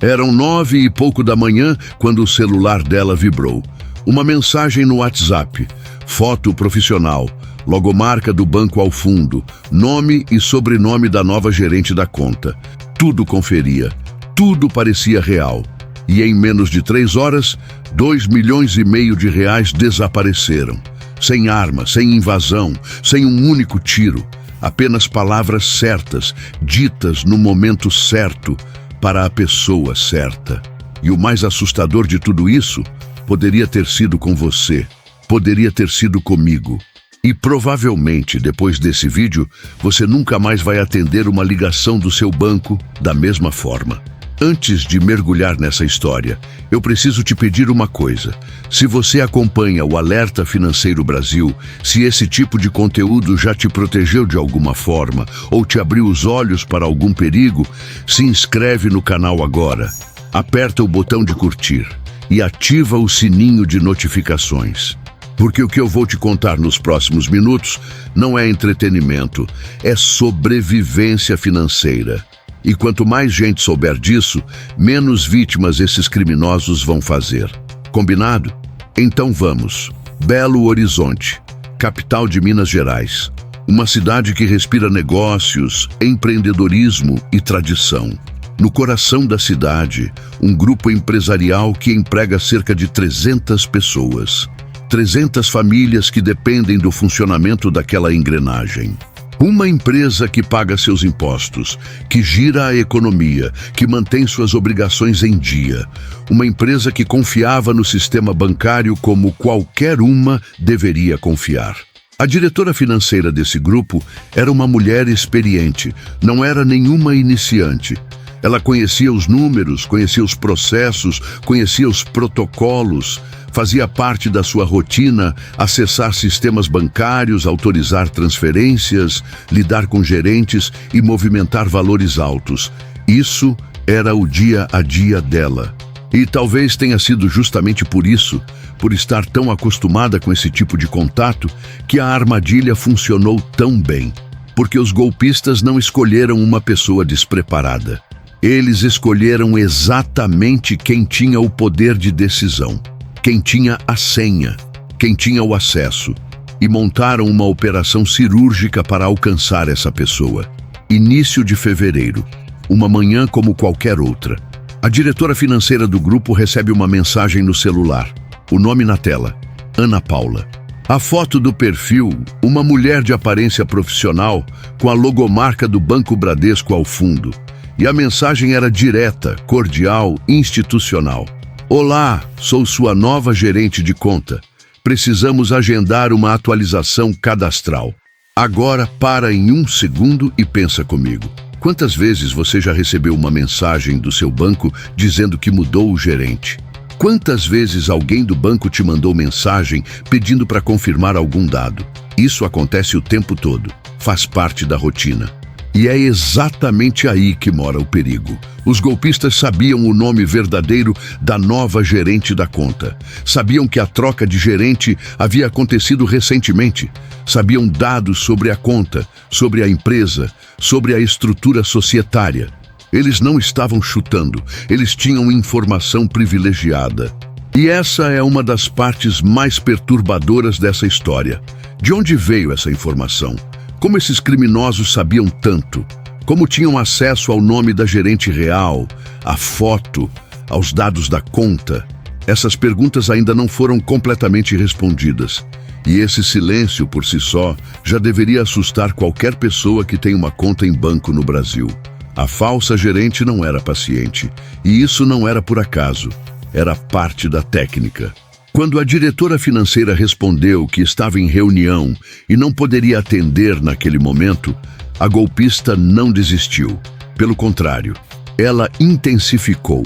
Eram 9 e pouco da manhã quando o celular dela vibrou. Uma mensagem no WhatsApp, foto profissional, logomarca do banco ao fundo, nome e sobrenome da nova gerente da conta. Tudo conferia, tudo parecia real. E em menos de 3 horas, 2,5 milhões de reais desapareceram. Sem arma, sem invasão, sem um único tiro. Apenas palavras certas, ditas no momento certo, para a pessoa certa. E o mais assustador de tudo isso, poderia ter sido com você, poderia ter sido comigo. E provavelmente, depois desse vídeo, você nunca mais vai atender uma ligação do seu banco da mesma forma. Antes de mergulhar nessa história, eu preciso te pedir uma coisa. Se você acompanha o Alerta Financeiro Brasil, se esse tipo de conteúdo já te protegeu de alguma forma ou te abriu os olhos para algum perigo, se inscreve no canal agora, aperta o botão de curtir e ativa o sininho de notificações. Porque o que eu vou te contar nos próximos minutos não é entretenimento, é sobrevivência financeira. E quanto mais gente souber disso, menos vítimas esses criminosos vão fazer. Combinado? Então vamos. Belo Horizonte, capital de Minas Gerais. Uma cidade que respira negócios, empreendedorismo e tradição. No coração da cidade, um grupo empresarial que emprega cerca de 300 pessoas. 300 famílias que dependem do funcionamento daquela engrenagem. Uma empresa que paga seus impostos, que gira a economia, que mantém suas obrigações em dia. Uma empresa que confiava no sistema bancário como qualquer uma deveria confiar. A diretora financeira desse grupo era uma mulher experiente, não era nenhuma iniciante. Ela conhecia os números, conhecia os processos, conhecia os protocolos. Fazia parte da sua rotina acessar sistemas bancários, autorizar transferências, lidar com gerentes e movimentar valores altos. Isso era o dia a dia dela. E talvez tenha sido justamente por isso, por estar tão acostumada com esse tipo de contato, que a armadilha funcionou tão bem. Porque os golpistas não escolheram uma pessoa despreparada. Eles escolheram exatamente quem tinha o poder de decisão. Quem tinha a senha, quem tinha o acesso, e montaram uma operação cirúrgica para alcançar essa pessoa. Início de fevereiro, uma manhã como qualquer outra. A diretora financeira do grupo recebe uma mensagem no celular. O nome na tela, Ana Paula. A foto do perfil, uma mulher de aparência profissional com a logomarca do Banco Bradesco ao fundo. E a mensagem era direta, cordial, institucional. Olá, sou sua nova gerente de conta. Precisamos agendar uma atualização cadastral. Agora para em 1 segundo e pensa comigo. Quantas vezes você já recebeu uma mensagem do seu banco dizendo que mudou o gerente? Quantas vezes alguém do banco te mandou mensagem pedindo para confirmar algum dado? Isso acontece o tempo todo. Faz parte da rotina. E é exatamente aí que mora o perigo. Os golpistas sabiam o nome verdadeiro da nova gerente da conta. Sabiam que a troca de gerente havia acontecido recentemente. Sabiam dados sobre a conta, sobre a empresa, sobre a estrutura societária. Eles não estavam chutando, eles tinham informação privilegiada. E essa é uma das partes mais perturbadoras dessa história. De onde veio essa informação? Como esses criminosos sabiam tanto? Como tinham acesso ao nome da gerente real, à foto, aos dados da conta? Essas perguntas ainda não foram completamente respondidas. E esse silêncio, por si só, já deveria assustar qualquer pessoa que tem uma conta em banco no Brasil. A falsa gerente não era paciente. E isso não era por acaso. Era parte da técnica. Quando a diretora financeira respondeu que estava em reunião e não poderia atender naquele momento, a golpista não desistiu. Pelo contrário, ela intensificou.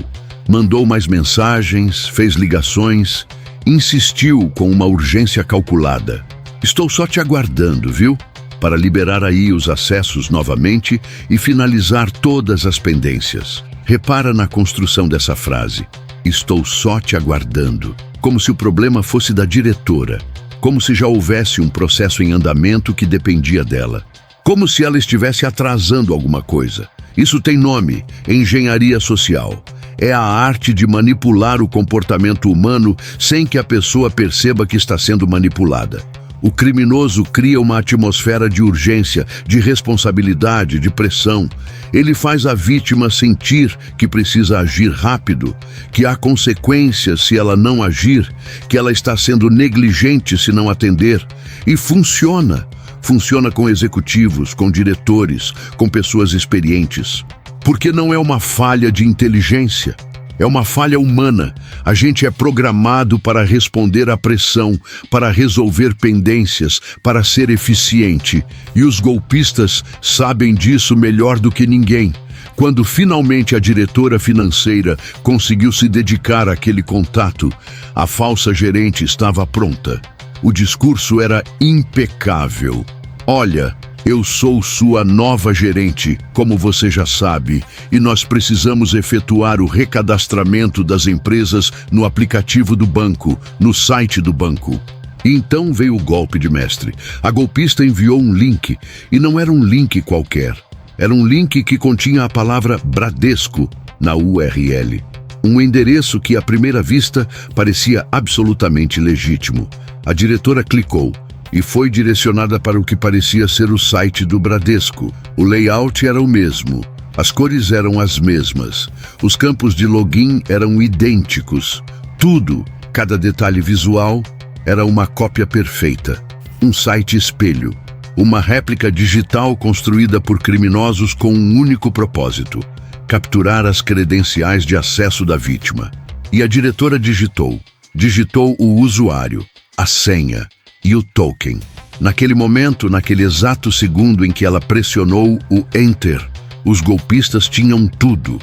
Mandou mais mensagens, fez ligações, insistiu com uma urgência calculada. Estou só te aguardando, viu? Para liberar aí os acessos novamente e finalizar todas as pendências. Repara na construção dessa frase. Estou só te aguardando. Como se o problema fosse da diretora. Como se já houvesse um processo em andamento que dependia dela. Como se ela estivesse atrasando alguma coisa. Isso tem nome, engenharia social. É a arte de manipular o comportamento humano sem que a pessoa perceba que está sendo manipulada. O criminoso cria uma atmosfera de urgência, de responsabilidade, de pressão. Ele faz a vítima sentir que precisa agir rápido, que há consequências se ela não agir, que ela está sendo negligente se não atender. E funciona. Funciona com executivos, com diretores, com pessoas experientes. Porque não é uma falha de inteligência. É uma falha humana. A gente é programado para responder à pressão, para resolver pendências, para ser eficiente. E os golpistas sabem disso melhor do que ninguém. Quando finalmente a diretora financeira conseguiu se dedicar àquele contato, a falsa gerente estava pronta. O discurso era impecável. Olha, eu sou sua nova gerente, como você já sabe, e nós precisamos efetuar o recadastramento das empresas no aplicativo do banco, no site do banco. E então veio o golpe de mestre. A golpista enviou um link, e não era um link qualquer. Era um link que continha a palavra Bradesco na URL. Um endereço que, à primeira vista, parecia absolutamente legítimo. A diretora clicou e foi direcionada para o que parecia ser o site do Bradesco. O layout era o mesmo, as cores eram as mesmas, os campos de login eram idênticos. Tudo, cada detalhe visual, era uma cópia perfeita. Um site espelho, uma réplica digital construída por criminosos com um único propósito: capturar as credenciais de acesso da vítima. E a diretora digitou o usuário, a senha e o token. Naquele momento, naquele exato segundo em que ela pressionou o Enter, os golpistas tinham tudo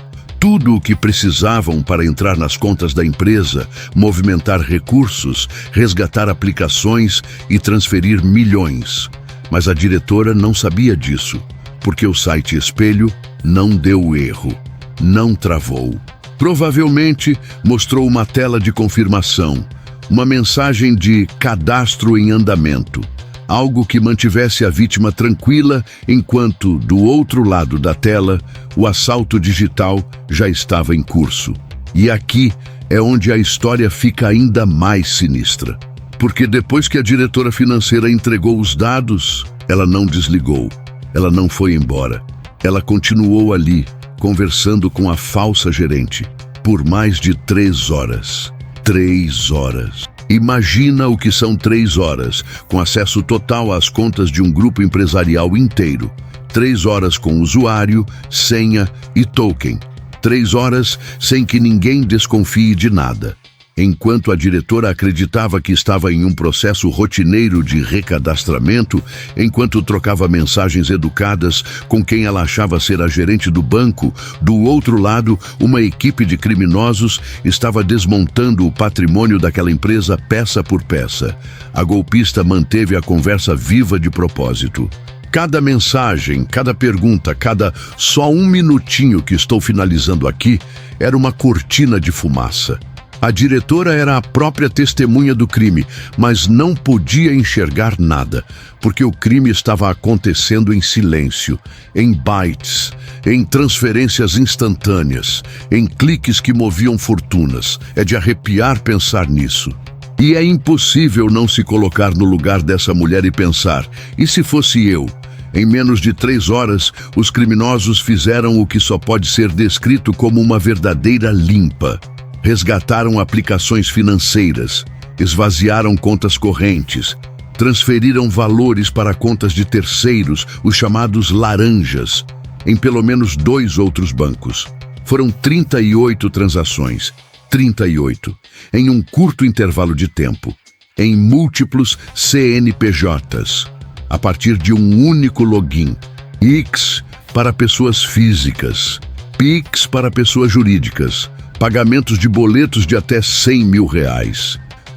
o que precisavam para entrar nas contas da empresa, movimentar recursos, resgatar aplicações e transferir milhões. Mas a diretora não sabia disso, porque o site espelho não deu erro, não travou. Provavelmente mostrou uma tela de confirmação, uma mensagem de cadastro em andamento, algo que mantivesse a vítima tranquila enquanto, do outro lado da tela, o assalto digital já estava em curso. E aqui é onde a história fica ainda mais sinistra. Porque depois que a diretora financeira entregou os dados, ela não desligou, ela não foi embora. Ela continuou ali, conversando com a falsa gerente, por mais de 3 horas. 3 horas. Imagina o que são 3 horas, com acesso total às contas de um grupo empresarial inteiro. 3 horas com usuário, senha e token. 3 horas sem que ninguém desconfie de nada. Enquanto a diretora acreditava que estava em um processo rotineiro de recadastramento, enquanto trocava mensagens educadas com quem ela achava ser a gerente do banco, do outro lado, uma equipe de criminosos estava desmontando o patrimônio daquela empresa peça por peça. A golpista manteve a conversa viva de propósito. Cada mensagem, cada pergunta, cada só um minutinho que estou finalizando aqui, era uma cortina de fumaça. A diretora era a própria testemunha do crime, mas não podia enxergar nada, porque o crime estava acontecendo em silêncio, em bytes, em transferências instantâneas, em cliques que moviam fortunas. É de arrepiar pensar nisso. E é impossível não se colocar no lugar dessa mulher e pensar: e se fosse eu? Em menos de 3 horas, os criminosos fizeram o que só pode ser descrito como uma verdadeira limpa. Resgataram aplicações financeiras, esvaziaram contas correntes, transferiram valores para contas de terceiros, os chamados laranjas, em pelo menos 2 outros bancos. Foram 38 transações, 38, em um curto intervalo de tempo, em múltiplos CNPJs, a partir de um único login. X para pessoas físicas, Pix para pessoas jurídicas, pagamentos de boletos de até R$100 mil,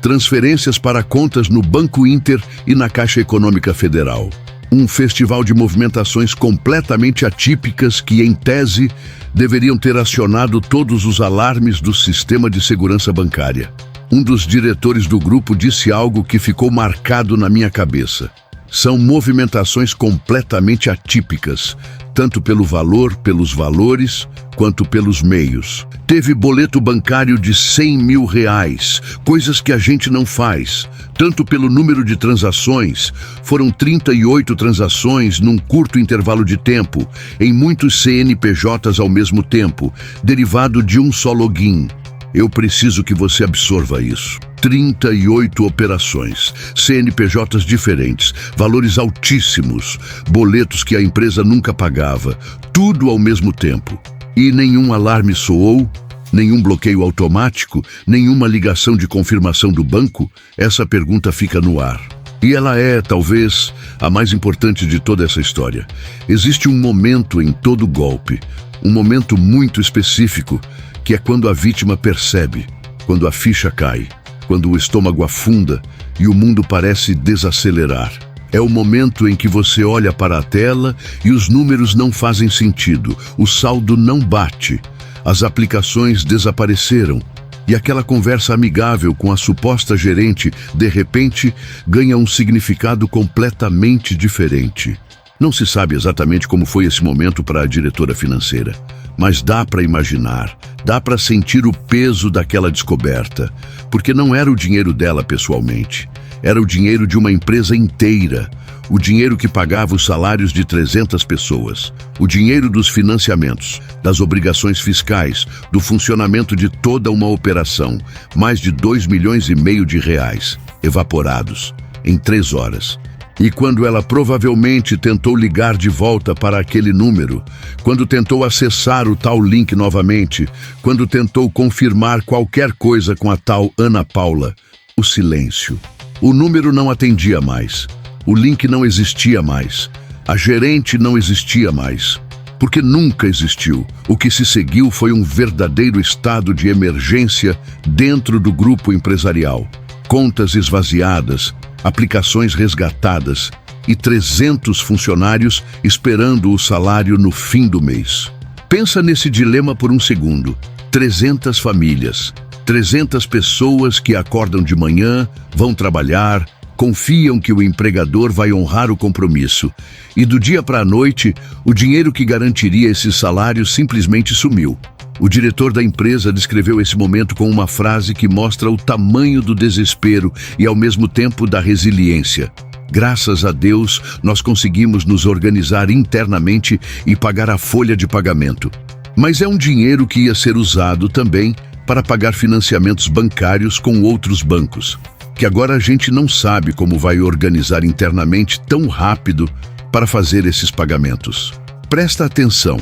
transferências para contas no Banco Inter e na Caixa Econômica Federal. Um festival de movimentações completamente atípicas que, em tese, deveriam ter acionado todos os alarmes do sistema de segurança bancária. Um dos diretores do grupo disse algo que ficou marcado na minha cabeça. São movimentações completamente atípicas, tanto pelo valor, pelos valores, quanto pelos meios. Teve boleto bancário de R$100 mil, coisas que a gente não faz. Tanto pelo número de transações, foram 38 transações num curto intervalo de tempo, em muitos CNPJs ao mesmo tempo, derivado de um só login. Eu preciso que você absorva isso. 38 operações, CNPJs diferentes, valores altíssimos, boletos que a empresa nunca pagava, tudo ao mesmo tempo. E nenhum alarme soou, nenhum bloqueio automático, nenhuma ligação de confirmação do banco. Essa pergunta fica no ar. E ela é, talvez, a mais importante de toda essa história. Existe um momento em todo golpe, um momento muito específico, que é quando a vítima percebe, quando a ficha cai, quando o estômago afunda e o mundo parece desacelerar. É o momento em que você olha para a tela e os números não fazem sentido, o saldo não bate, as aplicações desapareceram e aquela conversa amigável com a suposta gerente, de repente, ganha um significado completamente diferente. Não se sabe exatamente como foi esse momento para a diretora financeira, mas dá para imaginar, dá para sentir o peso daquela descoberta, porque não era o dinheiro dela pessoalmente, era o dinheiro de uma empresa inteira, o dinheiro que pagava os salários de 300 pessoas, o dinheiro dos financiamentos, das obrigações fiscais, do funcionamento de toda uma operação, mais de R$2,5 milhões, evaporados, em 3 horas. E quando ela provavelmente tentou ligar de volta para aquele número, quando tentou acessar o tal link novamente, quando tentou confirmar qualquer coisa com a tal Ana Paula, o silêncio. O número não atendia mais, o link não existia mais, a gerente não existia mais, porque nunca existiu. O que se seguiu foi um verdadeiro estado de emergência dentro do grupo empresarial. Contas esvaziadas, aplicações resgatadas e 300 funcionários esperando o salário no fim do mês. Pensa nesse dilema por um segundo. 300 famílias, 300 pessoas que acordam de manhã, vão trabalhar, confiam que o empregador vai honrar o compromisso. E do dia para a noite, o dinheiro que garantiria esses salários simplesmente sumiu. O diretor da empresa descreveu esse momento com uma frase que mostra o tamanho do desespero e, ao mesmo tempo, da resiliência. Graças a Deus, nós conseguimos nos organizar internamente e pagar a folha de pagamento. Mas é um dinheiro que ia ser usado também para pagar financiamentos bancários com outros bancos, que agora a gente não sabe como vai organizar internamente tão rápido para fazer esses pagamentos. Presta atenção.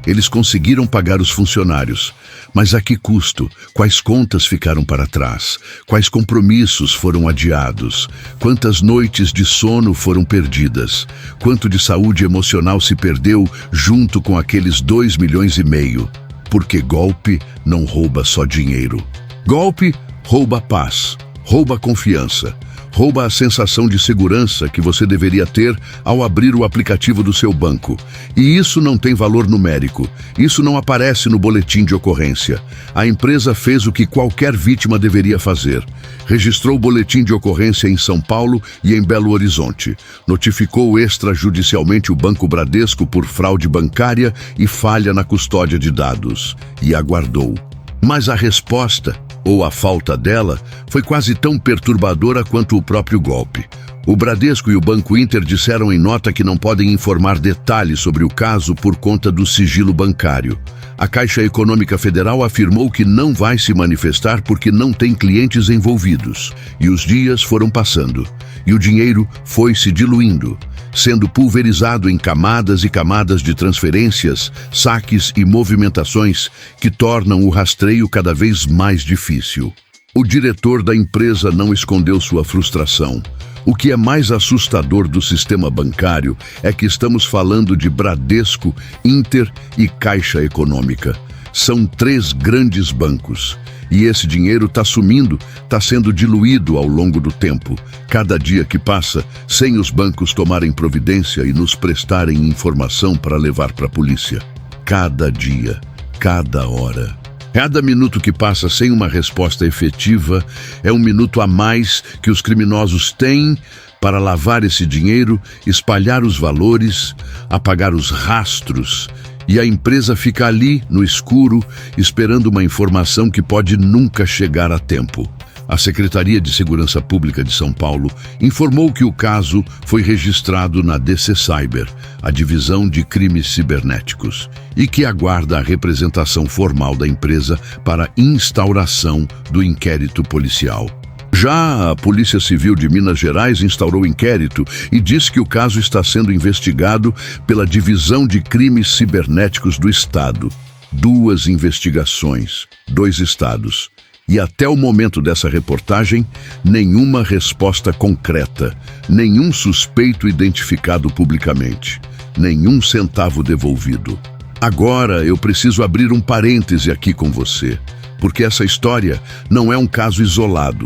Eles conseguiram pagar os funcionários, mas a que custo? Quais contas ficaram para trás? Quais compromissos foram adiados? Quantas noites de sono foram perdidas? Quanto de saúde emocional se perdeu junto com aqueles R$2,5 milhões? Porque golpe não rouba só dinheiro. Golpe rouba a paz, rouba a confiança, rouba a sensação de segurança que você deveria ter ao abrir o aplicativo do seu banco. E isso não tem valor numérico. Isso não aparece no boletim de ocorrência. A empresa fez o que qualquer vítima deveria fazer. Registrou o boletim de ocorrência em São Paulo e em Belo Horizonte. Notificou extrajudicialmente o Banco Bradesco por fraude bancária e falha na custódia de dados. E aguardou. Mas a resposta, ou a falta dela, foi quase tão perturbadora quanto o próprio golpe. O Bradesco e o Banco Inter disseram em nota que não podem informar detalhes sobre o caso por conta do sigilo bancário. A Caixa Econômica Federal afirmou que não vai se manifestar porque não tem clientes envolvidos. E os dias foram passando, e o dinheiro foi se diluindo, sendo pulverizado em camadas e camadas de transferências, saques e movimentações que tornam o rastreio cada vez mais difícil. O diretor da empresa não escondeu sua frustração. O que é mais assustador do sistema bancário é que estamos falando de Bradesco, Inter e Caixa Econômica. São 3 grandes bancos. E esse dinheiro está sumindo, está sendo diluído ao longo do tempo. Cada dia que passa, sem os bancos tomarem providência e nos prestarem informação para levar para a polícia. Cada dia, cada hora. Cada minuto que passa sem uma resposta efetiva é um minuto a mais que os criminosos têm para lavar esse dinheiro, espalhar os valores, apagar os rastros, e a empresa fica ali, no escuro, esperando uma informação que pode nunca chegar a tempo. A Secretaria de Segurança Pública de São Paulo informou que o caso foi registrado na DC Cyber, a Divisão de Crimes Cibernéticos, e que aguarda a representação formal da empresa para instauração do inquérito policial. Já a Polícia Civil de Minas Gerais instaurou inquérito e diz que o caso está sendo investigado pela Divisão de Crimes Cibernéticos do Estado. 2 investigações, 2 estados. E até o momento dessa reportagem, nenhuma resposta concreta, nenhum suspeito identificado publicamente, nenhum centavo devolvido. Agora eu preciso abrir um parêntese aqui com você, porque essa história não é um caso isolado,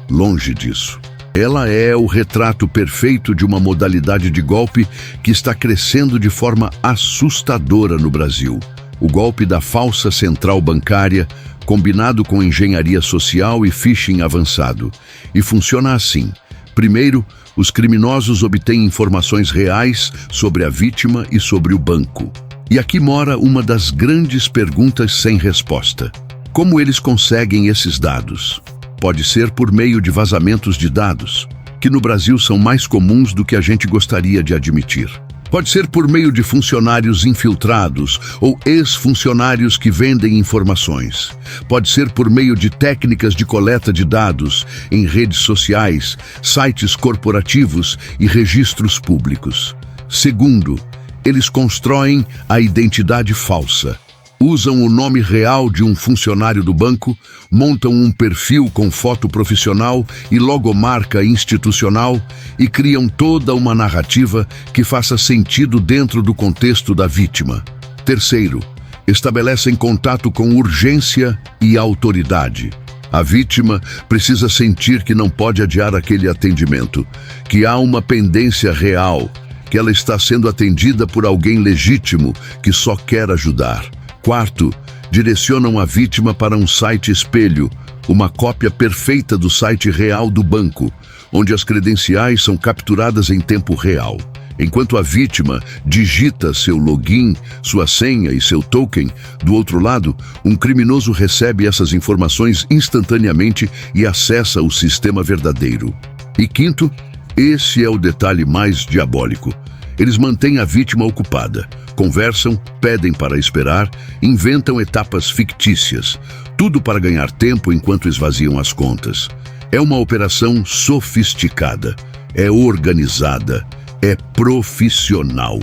longe disso. Ela é o retrato perfeito de uma modalidade de golpe que está crescendo de forma assustadora no Brasil. O golpe da falsa central bancária, combinado com engenharia social e phishing avançado. E funciona assim. Primeiro, os criminosos obtêm informações reais sobre a vítima e sobre o banco. E aqui mora uma das grandes perguntas sem resposta. Como eles conseguem esses dados? Pode ser por meio de vazamentos de dados, que no Brasil são mais comuns do que a gente gostaria de admitir. Pode ser por meio de funcionários infiltrados ou ex-funcionários que vendem informações. Pode ser por meio de técnicas de coleta de dados em redes sociais, sites corporativos e registros públicos. Segundo, eles constroem a identidade falsa. Usam o nome real de um funcionário do banco, montam um perfil com foto profissional e logomarca institucional e criam toda uma narrativa que faça sentido dentro do contexto da vítima. Terceiro, estabelecem contato com urgência e autoridade. A vítima precisa sentir que não pode adiar aquele atendimento, que há uma pendência real, que ela está sendo atendida por alguém legítimo que só quer ajudar. Quarto, direcionam a vítima para um site espelho, uma cópia perfeita do site real do banco, onde as credenciais são capturadas em tempo real. Enquanto a vítima digita seu login, sua senha e seu token, do outro lado, um criminoso recebe essas informações instantaneamente e acessa o sistema verdadeiro. E quinto, esse é o detalhe mais diabólico. Eles mantêm a vítima ocupada, conversam, pedem para esperar, inventam etapas fictícias, tudo para ganhar tempo enquanto esvaziam as contas. É uma operação sofisticada, é organizada, é profissional.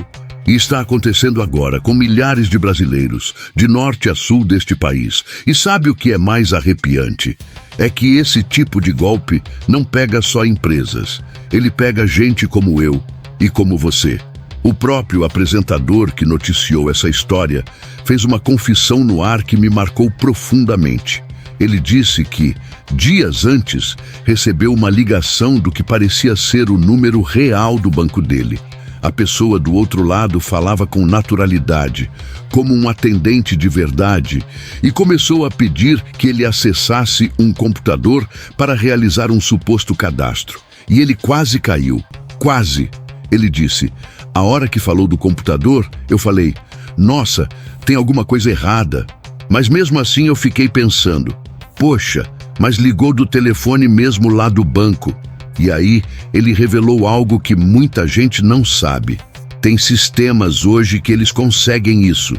E está acontecendo agora com milhares de brasileiros, de norte a sul deste país. E sabe o que é mais arrepiante? É que esse tipo de golpe não pega só empresas, ele pega gente como eu e como você. O próprio apresentador que noticiou essa história fez uma confissão no ar que me marcou profundamente. Ele disse que, dias antes, recebeu uma ligação do que parecia ser o número real do banco dele. A pessoa do outro lado falava com naturalidade, como um atendente de verdade, e começou a pedir que ele acessasse um computador para realizar um suposto cadastro. E ele quase caiu. Quase. Ele disse: a hora que falou do computador, eu falei, nossa, tem alguma coisa errada. Mas mesmo assim eu fiquei pensando, poxa, mas ligou do telefone mesmo lá do banco. E aí ele revelou algo que muita gente não sabe. Tem sistemas hoje que eles conseguem isso.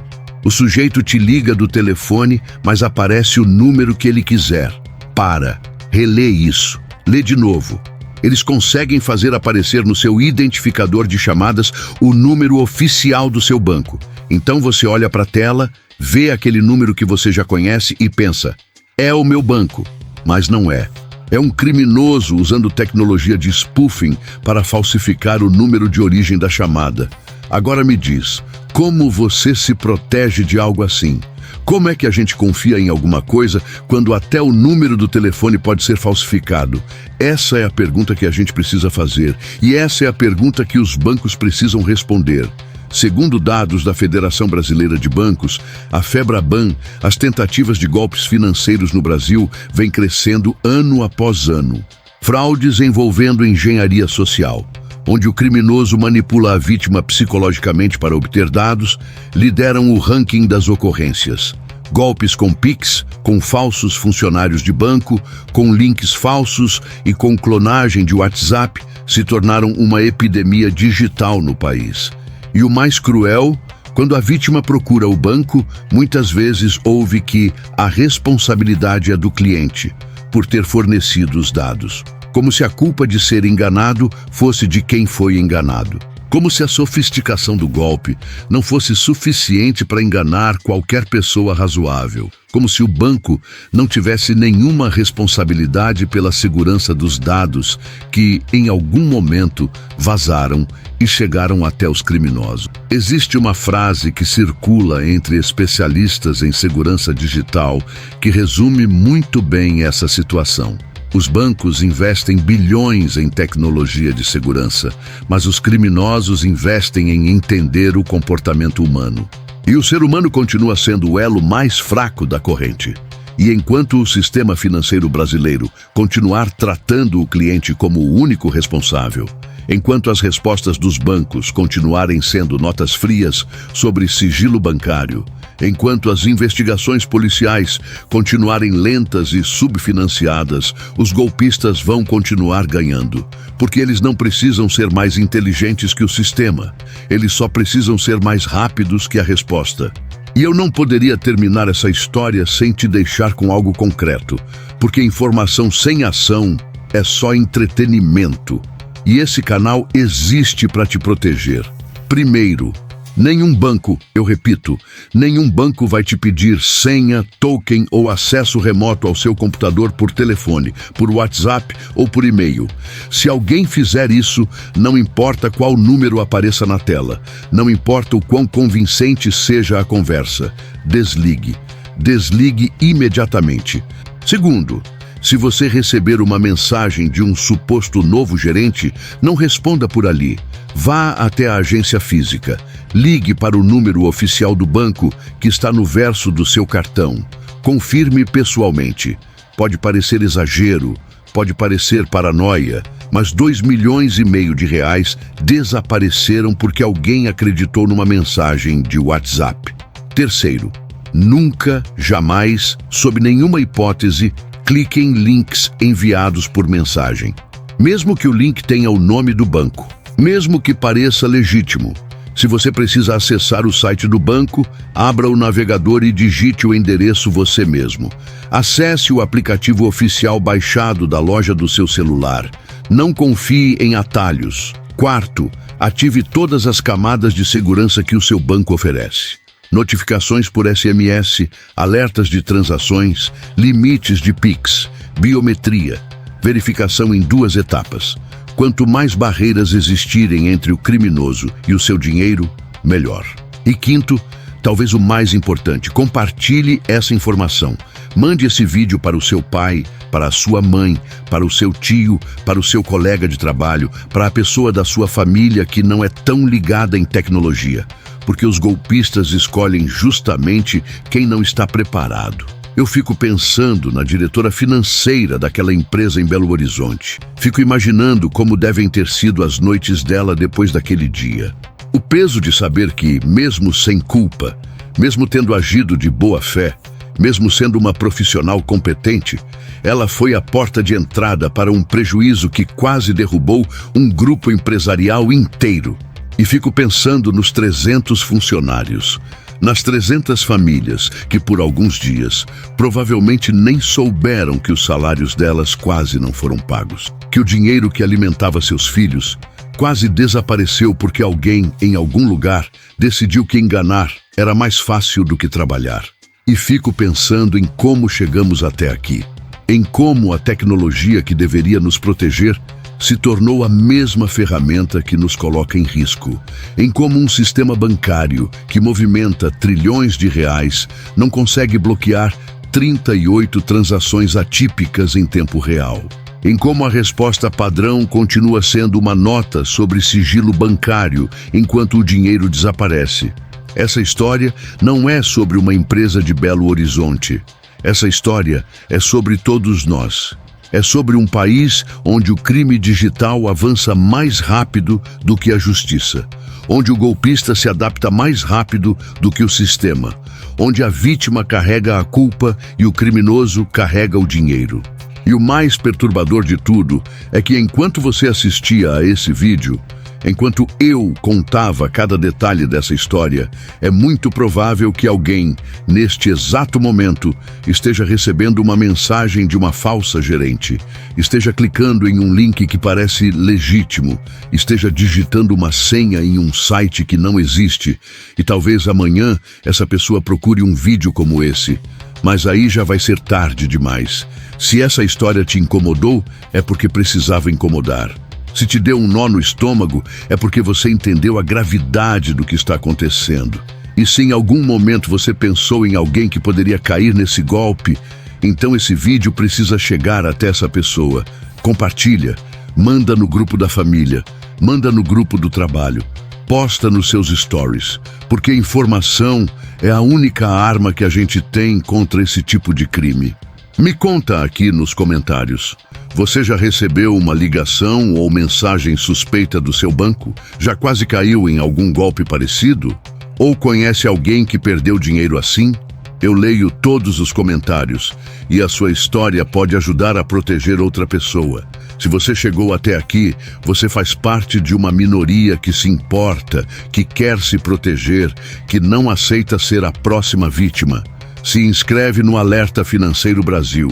O sujeito te liga do telefone, mas aparece o número que ele quiser. Para, relê isso, lê de novo. Eles conseguem fazer aparecer no seu identificador de chamadas o número oficial do seu banco. Então você olha para a tela, vê aquele número que você já conhece e pensa, é o meu banco. Mas não é. É um criminoso usando tecnologia de spoofing para falsificar o número de origem da chamada. Agora me diz, como você se protege de algo assim? Como é que a gente confia em alguma coisa quando até o número do telefone pode ser falsificado? Essa é a pergunta que a gente precisa fazer, e essa é a pergunta que os bancos precisam responder. Segundo dados da Federação Brasileira de Bancos, a FEBRABAN, as tentativas de golpes financeiros no Brasil vêm crescendo ano após ano. Fraudes envolvendo engenharia social, onde o criminoso manipula a vítima psicologicamente para obter dados, lideram o ranking das ocorrências. Golpes com Pix, com falsos funcionários de banco, com links falsos e com clonagem de WhatsApp se tornaram uma epidemia digital no país. E o mais cruel, quando a vítima procura o banco, muitas vezes ouve que a responsabilidade é do cliente, por ter fornecido os dados. Como se a culpa de ser enganado fosse de quem foi enganado. Como se a sofisticação do golpe não fosse suficiente para enganar qualquer pessoa razoável. Como se o banco não tivesse nenhuma responsabilidade pela segurança dos dados que, em algum momento, vazaram e chegaram até os criminosos. Existe uma frase que circula entre especialistas em segurança digital que resume muito bem essa situação. Os bancos investem bilhões em tecnologia de segurança, mas os criminosos investem em entender o comportamento humano. E o ser humano continua sendo o elo mais fraco da corrente. E enquanto o sistema financeiro brasileiro continuar tratando o cliente como o único responsável, enquanto as respostas dos bancos continuarem sendo notas frias sobre sigilo bancário, enquanto as investigações policiais continuarem lentas e subfinanciadas, os golpistas vão continuar ganhando, porque eles não precisam ser mais inteligentes que o sistema, eles só precisam ser mais rápidos que a resposta. E eu não poderia terminar essa história sem te deixar com algo concreto, porque informação sem ação é só entretenimento. E esse canal existe para te proteger. Primeiro, nenhum banco, eu repito, nenhum banco vai te pedir senha, token ou acesso remoto ao seu computador por telefone, por WhatsApp ou por e-mail. Se alguém fizer isso, não importa qual número apareça na tela, não importa o quão convincente seja a conversa, desligue. Desligue imediatamente. Segundo, se você receber uma mensagem de um suposto novo gerente, não responda por ali. Vá até a agência física. Ligue para o número oficial do banco que está no verso do seu cartão. Confirme pessoalmente. Pode parecer exagero, pode parecer paranoia, mas 2,5 milhões de reais desapareceram porque alguém acreditou numa mensagem de WhatsApp. Terceiro, nunca, jamais, sob nenhuma hipótese, clique em links enviados por mensagem. Mesmo que o link tenha o nome do banco, mesmo que pareça legítimo. Se você precisa acessar o site do banco, abra o navegador e digite o endereço você mesmo. Acesse o aplicativo oficial baixado da loja do seu celular. Não confie em atalhos. Quarto, ative todas as camadas de segurança que o seu banco oferece. Notificações por SMS, alertas de transações, limites de Pix, biometria, verificação em 2 etapas. Quanto mais barreiras existirem entre o criminoso e o seu dinheiro, melhor. E quinto, talvez o mais importante, compartilhe essa informação. Mande esse vídeo para o seu pai, para a sua mãe, para o seu tio, para o seu colega de trabalho, para a pessoa da sua família que não é tão ligada em tecnologia. Porque os golpistas escolhem justamente quem não está preparado. Eu fico pensando na diretora financeira daquela empresa em Belo Horizonte. Fico imaginando como devem ter sido as noites dela depois daquele dia. O peso de saber que, mesmo sem culpa, mesmo tendo agido de boa fé, mesmo sendo uma profissional competente, ela foi a porta de entrada para um prejuízo que quase derrubou um grupo empresarial inteiro. E fico pensando nos 300 funcionários, nas 300 famílias que por alguns dias provavelmente nem souberam que os salários delas quase não foram pagos, que o dinheiro que alimentava seus filhos quase desapareceu porque alguém em algum lugar decidiu que enganar era mais fácil do que trabalhar. E fico pensando em como chegamos até aqui, em como a tecnologia que deveria nos proteger se tornou a mesma ferramenta que nos coloca em risco, em como um sistema bancário que movimenta trilhões de reais não consegue bloquear 38 transações atípicas em tempo real, em como a resposta padrão continua sendo uma nota sobre sigilo bancário enquanto o dinheiro desaparece. Essa história não é sobre uma empresa de Belo Horizonte. Essa história é sobre todos nós. É sobre um país onde o crime digital avança mais rápido do que a justiça, onde o golpista se adapta mais rápido do que o sistema, onde a vítima carrega a culpa e o criminoso carrega o dinheiro. E o mais perturbador de tudo é que enquanto você assistia a esse vídeo, enquanto eu contava cada detalhe dessa história, é muito provável que alguém, neste exato momento, esteja recebendo uma mensagem de uma falsa gerente, esteja clicando em um link que parece legítimo, esteja digitando uma senha em um site que não existe, e talvez amanhã essa pessoa procure um vídeo como esse. Mas aí já vai ser tarde demais. Se essa história te incomodou, é porque precisava incomodar. Se te deu um nó no estômago, é porque você entendeu a gravidade do que está acontecendo. E se em algum momento você pensou em alguém que poderia cair nesse golpe, então esse vídeo precisa chegar até essa pessoa. Compartilha, manda no grupo da família, manda no grupo do trabalho, posta nos seus stories, porque informação é a única arma que a gente tem contra esse tipo de crime. Me conta aqui nos comentários. Você já recebeu uma ligação ou mensagem suspeita do seu banco? Já quase caiu em algum golpe parecido? Ou conhece alguém que perdeu dinheiro assim? Eu leio todos os comentários e a sua história pode ajudar a proteger outra pessoa. Se você chegou até aqui, você faz parte de uma minoria que se importa, que quer se proteger, que não aceita ser a próxima vítima. Se inscreve no Alerta Financeiro Brasil.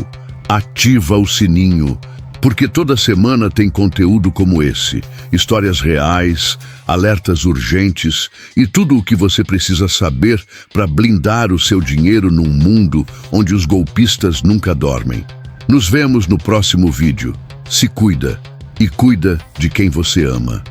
Ativa o sininho, porque toda semana tem conteúdo como esse, histórias reais, alertas urgentes e tudo o que você precisa saber para blindar o seu dinheiro num mundo onde os golpistas nunca dormem. Nos vemos no próximo vídeo. Se cuida e cuida de quem você ama.